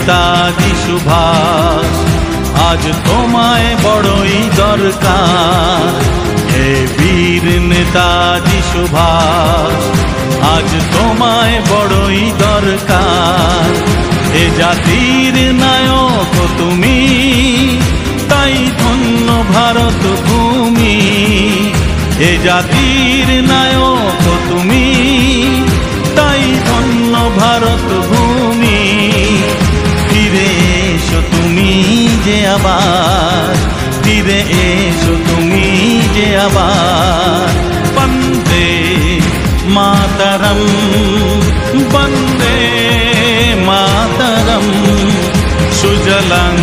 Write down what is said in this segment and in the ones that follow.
নেতাজি সুভাষ, আজ তোমায় বড়ই দরকার। হে বীর নেতাজি সুভাষ, আজ তোমায় বড়ই দরকার। এ জাতির নায়ক তুমি, তাই ধন্য ভারত ভূমি। এ জাতির নায়ক তুমি, তাই ধন্য ভারত ভূমি। ফিরে এসো তুমি যে আবার, ফিরে এসো তুমি যে আবার। বন্দে মাতরম, বন্দে মাতরম। সুজলাং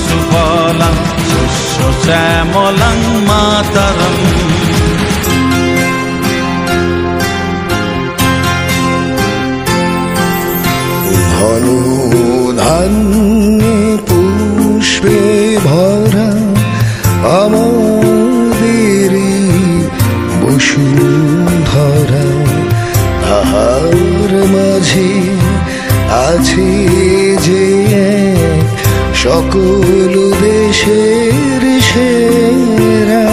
সুফলাং শস্য শ্যামলাং মাতরম। ঘন ধান্যে পুষ্পে ভরা আমাদের বসুন্ধরা, তাহার মাঝে আছে যে সকল দেশের সেরা।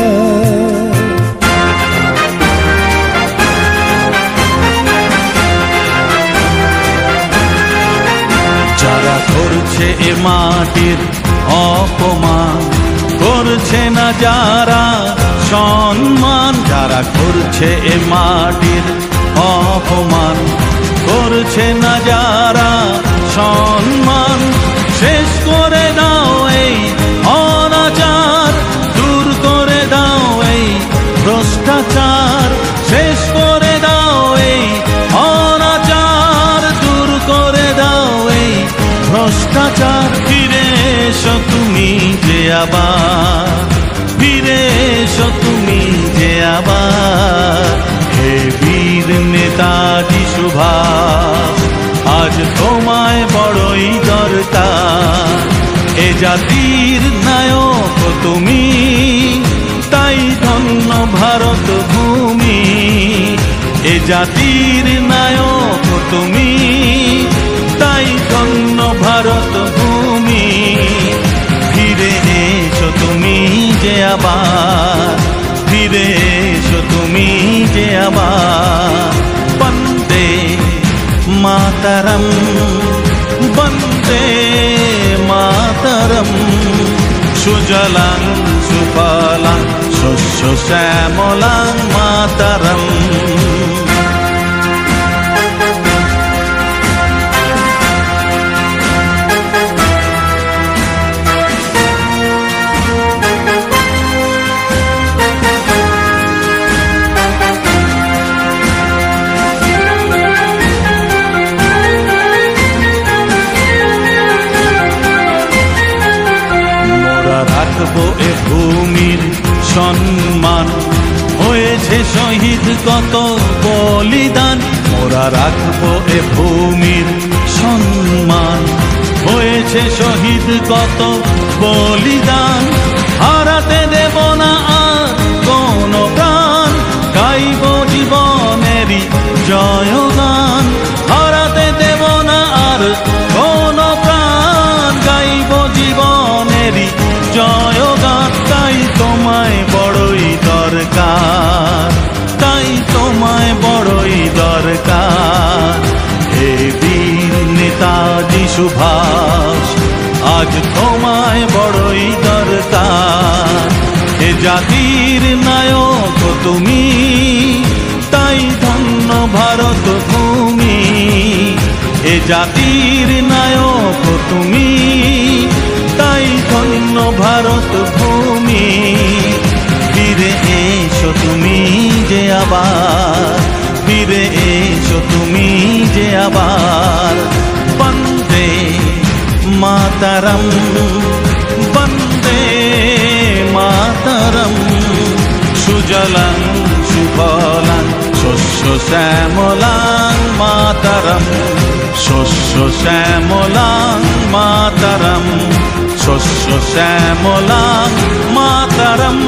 যারা করছে এ মাটির অপমান, করছে না যারা সম্মান। যারা করছে এ মাটির অপমান, করছে না যারা সম্মান। শেষ করে দাও এই অনাচার, দূর করে দাও এই ভ্রষ্টাচার। শেষ করে দাও এই অনাচার, দূর করে দাও এই ভ্রষ্টাচার। ফিরে এসো তুমি যে আবার, ফিরে এসো তুমি যে আবার। হে বীর নেতাজি সুভাষ, আজ তোমায় বড়ই দরকার। এ জাতির নায়ক তুমি, তাই ধন্য ভারত ভূমি। এ জাতির নায়ক তুমি, তাই ধন্য ভারত ভূমি। ফিরে এসো তুমি যে আবার, ফিরে এসো তুমি যে আবার। বন্দে মাতরম, বন্দে মাতরম। সুজলাং সুফলাং শস্য শ্যামলাং মাতরম। রাখবো এ ভূমির সম্মান, হয়েছে শহীদ কত বলিদান। মোরা রাখবো এ ভূমির সম্মান, হয়েছে শহীদ কত বলিদান। হারাতে দেব না আর কোনো প্রাণ, গাইব জীবনেরই জয়গান। হারাতে দেব না আর কোনো প্রাণ, গাইব জীবনেরই জয়গান। তাই তোমায় বড়ই দরকার, তাই তোমায় বড়ই দরকার। হে বীর নেতাজি সুভাষ, আজ তোমায় বড়ই দরকার। এ জাতির নায়ক তুমি, তাই ধন্য ভারত ভূমি। এ জাতির নায়ক তুমি, তাই ধন্য ভারত ভূমি। ফিরে এসো তুমি যে আবার, ফিরে এসো তুমি যে আবার। বন্দে মাতরম, বন্দে মাতরম। সুজলাং সুফলাং শস্য শ্যামলাং মাতরম। শস্য শ্যামলাং মাতরম, শস্য শ্যামলাং মাতরম।